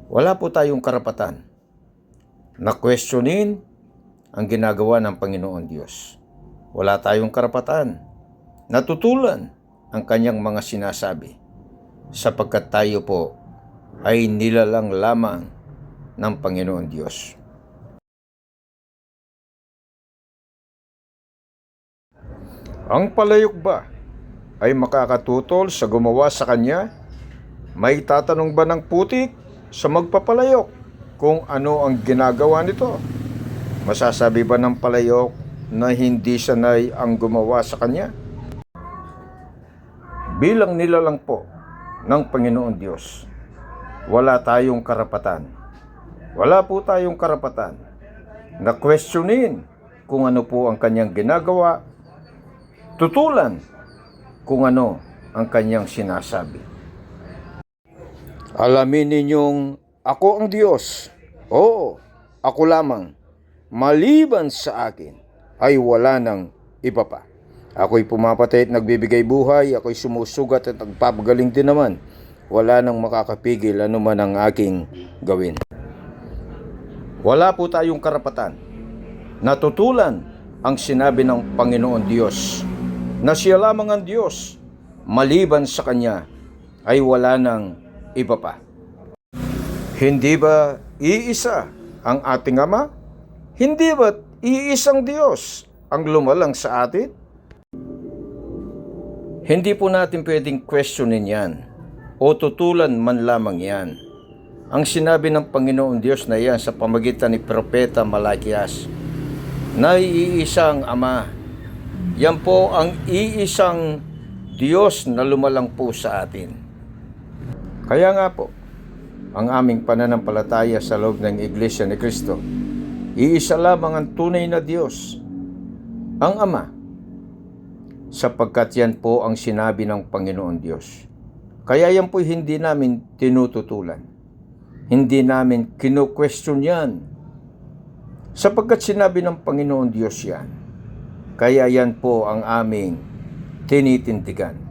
Wala po tayong karapatan na questionin ang ginagawa ng Panginoon Diyos. Wala tayong karapatan na tutulan ang kanyang mga sinasabi, sapagkat tayo po ay nilalang lamang ng Panginoon Diyos. Ang palayok ba ay makakatutol sa gumawa sa kanya? May tatanong ba ng putik sa magpapalayok kung ano ang ginagawa nito? Masasabi ba ng palayok na hindi sanay ang gumawa sa kanya? Bilang nilalang po ng Panginoon Diyos, wala tayong karapatan. Wala po tayong karapatan na questionin kung ano po ang kanyang ginagawa, tutulan kung ano ang kanyang sinasabi. Alamin ninyong ako ang Diyos. Oo, ako lamang. Maliban sa akin ay wala nang iba pa. Ako'y pumapatay at nagbibigay buhay. Ako'y sumusugat at nagpapagaling din naman. Wala nang makakapigil anuman ang aking gawin. Wala po tayong karapatan na tutulan ang sinabi ng Panginoon Diyos na siya lamang ang Diyos. Maliban sa Kanya ay wala nang iba pa. Hindi ba iisa ang ating Ama? Hindi ba iisang Diyos ang lumalang sa atin? Hindi po natin pwedeng questionin yan o tutulan man lamang yan. Ang sinabi ng Panginoon Diyos na yan sa pamagitan ni Propeta Malakias na iisang Ama. Yan po ang iisang Diyos na lumalang po sa atin. Kaya nga po, ang aming pananampalataya sa loob ng Iglesia ni Cristo, iisa lamang ang tunay na Diyos, ang Ama, sapagkat yan po ang sinabi ng Panginoon Diyos. Kaya yan po hindi namin tinututulan. Hindi namin kinu-question yan, sapagkat sinabi ng Panginoon Diyos yan. Kaya yan po ang aming tinitindigan.